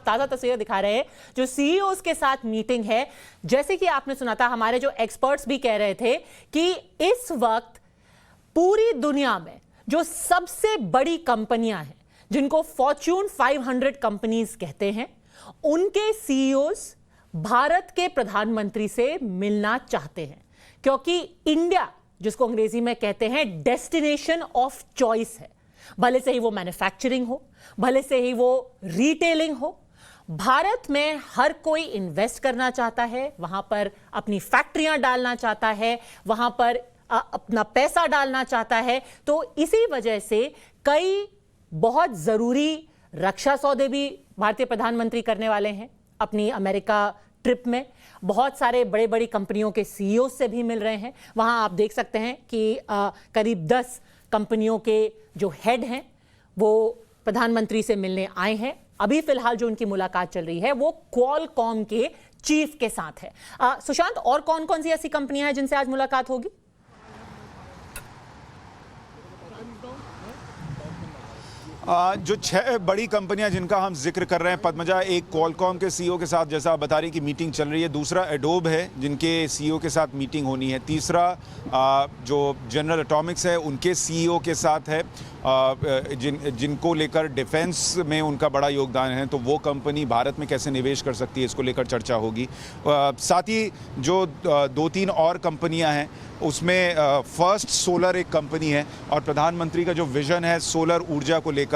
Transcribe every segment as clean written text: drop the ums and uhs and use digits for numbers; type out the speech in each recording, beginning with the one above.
ताजा तस्वीरें दिखा रहे हैं जो सीईओज के साथ मीटिंग है। जैसे कि आपने सुना था, हमारे जो एक्सपर्ट्स भी कह रहे थे कि इस वक्त पूरी दुनिया में जो सबसे बड़ी कंपनियां हैं, जिनको फॉर्च्यून 500 कंपनीज कहते हैं, उनके सीईओज भारत के प्रधानमंत्री से मिलना चाहते हैं, क्योंकि इंडिया, जिसको अंग्रेजी में कहते हैं डेस्टिनेशन ऑफ चॉइस है। भले से ही वो मैन्युफैक्चरिंग हो, भले से ही वो रिटेलिंग हो, भारत में हर कोई इन्वेस्ट करना चाहता है, वहां पर अपनी फैक्ट्रियां डालना चाहता है, वहां पर अपना पैसा डालना चाहता है। तो इसी वजह से कई बहुत जरूरी रक्षा सौदे भी भारतीय प्रधानमंत्री करने वाले हैं अपनी अमेरिका ट्रिप में। बहुत सारे बड़े बड़ी कंपनियों के सीईओ से भी मिल रहे हैं। वहां आप देख सकते हैं कि करीब 10 कंपनियों के जो हेड हैं वो प्रधानमंत्री से मिलने आए हैं। अभी फिलहाल जो उनकी मुलाकात चल रही है वो क्वालकॉम के चीफ के साथ है। सुशांत, और कौन कौन सी ऐसी कंपनियां हैं जिनसे आज मुलाकात होगी? जो 6 बड़ी कंपनियां जिनका हम जिक्र कर रहे हैं पद्मजा, एक क्वालकॉम के सीईओ के साथ जैसा आप बता रही कि मीटिंग चल रही है, दूसरा एडोब है जिनके सीईओ के साथ मीटिंग होनी है, तीसरा जो जनरल एटॉमिक्स है उनके सीईओ के साथ है, जिनको लेकर डिफेंस में उनका बड़ा योगदान है, तो वो कंपनी भारत में कैसे निवेश कर सकती है इसको लेकर चर्चा होगी। साथ ही जो 2-3 और कंपनियां हैं उसमें फर्स्ट सोलर एक कंपनी है, और प्रधानमंत्री का जो विजन है सोलर ऊर्जा को लेकर,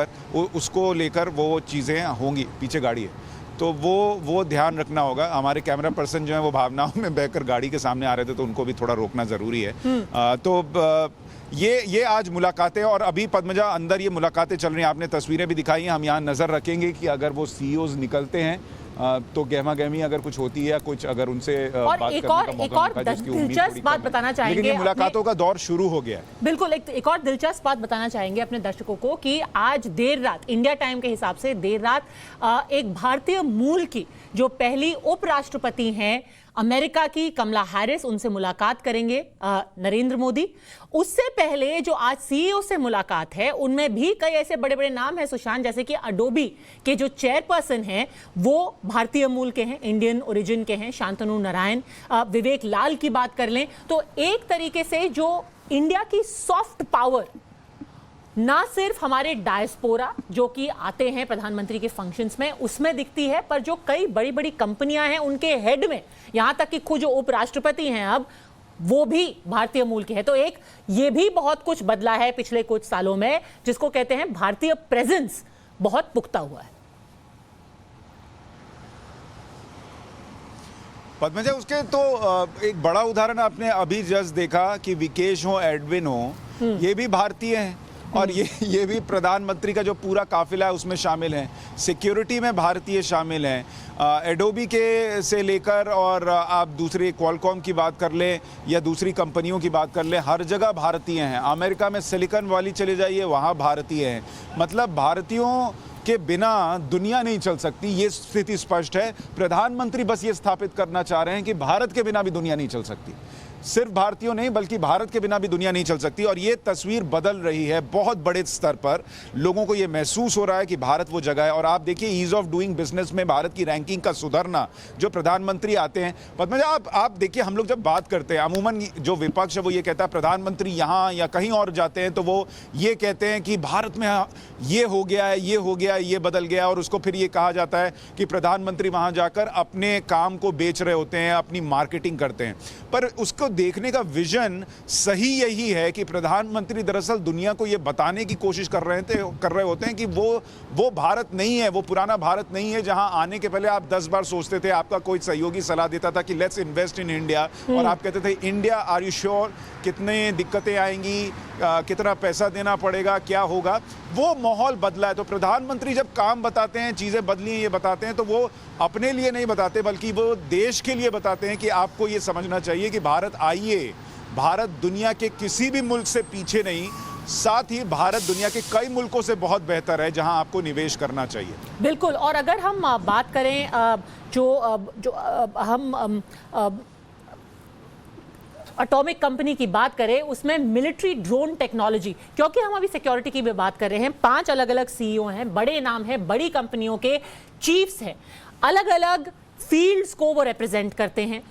उसको लेकर वो चीज़ें होंगी। पीछे गाड़ी है तो वो ध्यान रखना होगा। हमारे कैमरा पर्सन जो है वो भावनाओं में बहकर गाड़ी के सामने आ रहे थे, तो उनको भी थोड़ा रोकना ज़रूरी है। तो ये आज मुलाकातें, और अभी पद्मजा अंदर ये मुलाकातें चल रही हैं, आपने तस्वीरें भी दिखाई हैं। हम यहाँ नज़र रखेंगे कि अगर वो सीईओज निकलते हैं तो गहमा गहमी अगर कुछ होती है, कुछ अगर उनसे बात करने का मौका मिलता है, जिसकी उम्मीद दिलचस्प बात बताना चाहेंगे। लेकिन ये मुलाकातों का दौर शुरू हो गया है। बिल्कुल, एक और दिलचस्प बात बताना चाहेंगे अपने दर्शकों को कि आज देर रात, इंडिया टाइम के हिसाब से देर रात, एक भारतीय मूल की जो पहली उपराष्ट्रपति हैं अमेरिका की, कमला हैरिस, उनसे मुलाकात करेंगे नरेंद्र मोदी। उससे पहले जो आज सीईओ से मुलाकात है उनमें भी कई ऐसे बड़े बड़े नाम हैं सुशांत, जैसे कि अडोबी के जो चेयरपर्सन हैं वो भारतीय मूल के हैं, इंडियन ओरिजिन के हैं, शांतनु नारायण, विवेक लाल की बात कर लें तो एक तरीके से जो इंडिया की सॉफ्ट पावर ना सिर्फ हमारे डायस्पोरा जो कि आते हैं प्रधानमंत्री के फंक्शंस में उसमें दिखती है, पर जो कई बड़ी बड़ी कंपनियां हैं उनके हेड में, यहां तक कि खुद जो उपराष्ट्रपति हैं अब वो भी भारतीय मूल के हैं। तो एक ये भी बहुत कुछ बदला है पिछले कुछ सालों में, जिसको कहते हैं भारतीय प्रेजेंस बहुत पुख्ता हुआ है। पद्मजा, उसके तो एक बड़ा उदाहरण आपने अभी जस्ट देखा कि विकेश हो, एडविन हो, ये भी भारतीय हैं, और ये भी प्रधानमंत्री का जो पूरा काफिला है उसमें शामिल हैं। सिक्योरिटी में भारतीय शामिल हैं। एडोबी के से लेकर, और आप दूसरी क्वालकॉम की बात कर लें या दूसरी कंपनियों की बात कर लें, हर जगह भारतीय हैं। अमेरिका में सिलिकॉन वैली चले जाइए, वहाँ भारतीय हैं। मतलब भारतीयों के बिना दुनिया नहीं चल सकती, ये स्थिति स्पष्ट है। प्रधानमंत्री बस ये स्थापित करना चाह रहे हैं कि भारत के बिना भी दुनिया नहीं चल सकती। सिर्फ भारतीयों नहीं बल्कि भारत के बिना भी दुनिया नहीं चल सकती, और ये तस्वीर बदल रही है बहुत बड़े स्तर पर। लोगों को ये महसूस हो रहा है कि भारत वो जगह है। और आप देखिए ईज ऑफ डूइंग बिजनेस में भारत की रैंकिंग का सुधरना, जो प्रधानमंत्री आते हैं। पद्मजा, आप देखिए, हम लोग जब बात करते हैं अमूमन जो विपक्ष है वो ये कहता है प्रधानमंत्री यहाँ या कहीं और जाते हैं तो वो ये कहते हैं कि भारत में ये हो गया है, ये हो गया है, ये बदल गया, और उसको फिर ये कहा जाता है कि प्रधानमंत्री वहाँ जाकर अपने काम को बेच रहे होते हैं, अपनी मार्केटिंग करते हैं। पर उसको देखने का विजन सही यही है कि प्रधानमंत्री दरअसल दुनिया को यह बताने की कोशिश कर रहे होते हैं कि वो भारत नहीं है, वो पुराना भारत नहीं है जहां आने के पहले आप 10 बार सोचते थे। आपका कोई सहयोगी सलाह देता था कि लेट्स इन्वेस्ट इन इंडिया, और आप कहते थे इंडिया, आर यू श्योर, कितने दिक्कतें आएंगी, कितना पैसा देना पड़ेगा, क्या होगा। वो माहौल बदला है। तो प्रधानमंत्री जब काम बताते हैं, चीजें बदली हैं, ये बताते हैं, तो वो अपने लिए नहीं बताते बल्कि वो देश के लिए बताते हैं कि आपको ये समझना चाहिए कि भारत आइए, भारत दुनिया के किसी भी मुल्क से पीछे नहीं, साथ ही भारत दुनिया के कई मुल्कों से बहुत बेहतर है जहां आपको निवेश करना चाहिए। बिल्कुल। और अगर हम बात करें हम एटॉमिक कंपनी की बात करें, उसमें मिलिट्री ड्रोन टेक्नोलॉजी, क्योंकि हम अभी सिक्योरिटी की भी बात कर रहे हैं, 5 अलग अलग सीईओ हैं, बड़े नाम हैं, बड़ी कंपनियों के, चीफ्स हैं, अलग अलग फील्ड्स को वो रिप्रेजेंट करते हैं।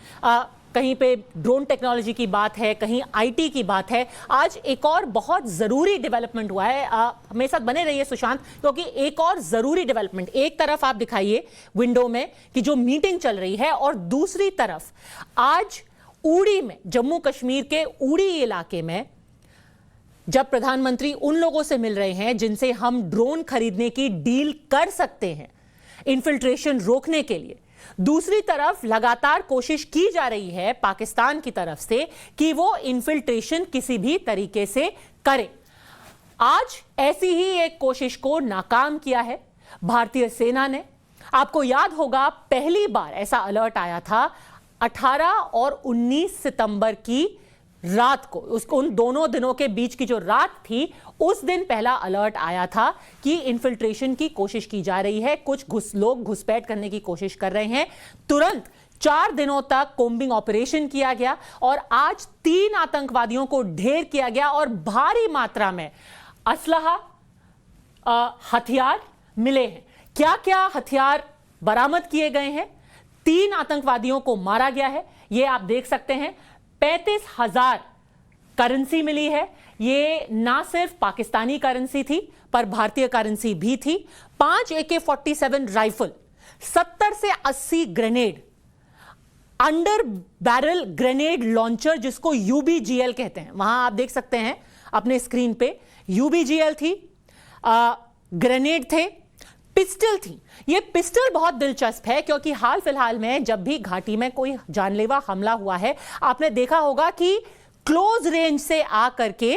कहीं पे ड्रोन टेक्नोलॉजी की बात है, कहीं आईटी की बात है। आज एक और बहुत जरूरी डेवलपमेंट हुआ है, मेरे साथ बने रहिए सुशांत, क्योंकि एक और जरूरी डेवलपमेंट, एक तरफ आप दिखाइए विंडो में कि जो मीटिंग चल रही है, और दूसरी तरफ आज उड़ी में, जम्मू कश्मीर के उड़ी इलाके में, जब प्रधानमंत्री उन लोगों से मिल रहे हैं जिनसे हम ड्रोन खरीदने की डील कर सकते हैं इन्फिल्ट्रेशन रोकने के लिए, दूसरी तरफ लगातार कोशिश की जा रही है पाकिस्तान की तरफ से कि वो इन्फिल्ट्रेशन किसी भी तरीके से करे। आज ऐसी ही एक कोशिश को नाकाम किया है भारतीय सेना ने। आपको याद होगा पहली बार ऐसा अलर्ट आया था 18 और 19 सितंबर की रात को, उसको उन दोनों दिनों के बीच की जो रात थी, उस दिन पहला अलर्ट आया था कि इन्फिल्ट्रेशन की कोशिश की जा रही है, कुछ लोग घुसपैठ करने की कोशिश कर रहे हैं। तुरंत 4 दिनों तक कोम्बिंग ऑपरेशन किया गया और आज 3 आतंकवादियों को ढेर किया गया और भारी मात्रा में असलहा, हथियार मिले हैं। क्या क्या हथियार बरामद किए गए हैं? 3 आतंकवादियों को मारा गया है, ये आप देख सकते हैं। 35,000 करेंसी मिली है। ये ना सिर्फ पाकिस्तानी करेंसी थी पर भारतीय करेंसी भी थी। 5 AK-47 राइफल, 70 से 80 grenade, under barrel grenade launcher जिसको UBGL कहते हैं, वहां आप देख सकते हैं अपने स्क्रीन पे, UBGL थी, ग्रेनेड थे, पिस्टल थी। ये पिस्टल बहुत दिलचस्प है क्योंकि हाल फिलहाल में जब भी घाटी में कोई जानलेवा हमला हुआ है, आपने देखा होगा कि क्लोज रेंज से आकर के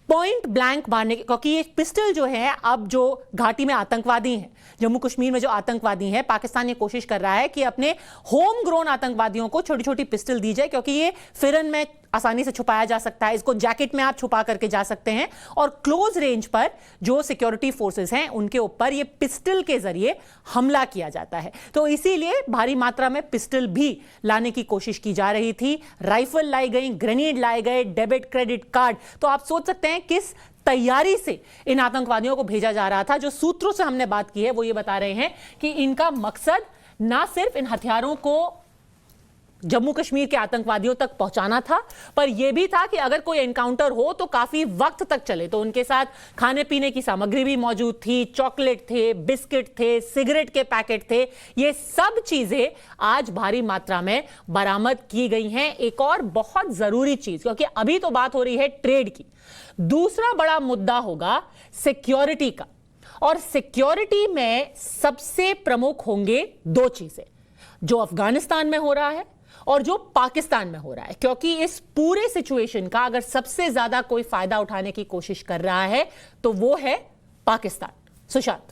पॉइंट ब्लैंक मारने, क्योंकि ये पिस्टल जो है, अब जो घाटी में आतंकवादी हैं, जम्मू कश्मीर में जो आतंकवादी हैं, पाकिस्तान ये कोशिश कर रहा है कि अपने होम ग्रोन आतंकवादियों को छोटी छोटी पिस्टल दी जाए, क्योंकि ये फिरन में आसानी से छुपाया जा सकता है, इसको जैकेट में आप छुपा करके जा सकते हैं, और क्लोज रेंज पर जो सिक्योरिटी फोर्सेस हैं उनके ऊपर ये पिस्टल के जरिए हमला किया जाता है। तो इसीलिए भारी मात्रा में पिस्टल भी लाने की कोशिश की जा रही थी। राइफल लाई गई, ग्रेनेड लाए गए, डेबिट क्रेडिट कार्ड। तो आप सोच सकते हैं किस तैयारी से इन आतंकवादियों को भेजा जा रहा था। जो सूत्रों से हमने बात की है वो ये बता रहे हैं कि इनका मकसद ना सिर्फ इन हथियारों को जम्मू कश्मीर के आतंकवादियों तक पहुंचाना था, पर यह भी था कि अगर कोई एनकाउंटर हो तो काफी वक्त तक चले। तो उनके साथ खाने पीने की सामग्री भी मौजूद थी, चॉकलेट थे, बिस्किट थे, सिगरेट के पैकेट थे। ये सब चीजें आज भारी मात्रा में बरामद की गई हैं। एक और बहुत जरूरी चीज, क्योंकि अभी तो बात हो रही है ट्रेड की, दूसरा बड़ा मुद्दा होगा सिक्योरिटी का, और सिक्योरिटी में सबसे प्रमुख होंगे 2 चीजें, जो अफगानिस्तान में हो रहा है और जो पाकिस्तान में हो रहा है। क्योंकि इस पूरे सिचुएशन का अगर सबसे ज्यादा कोई फायदा उठाने की कोशिश कर रहा है तो वो है पाकिस्तान। सुशांत।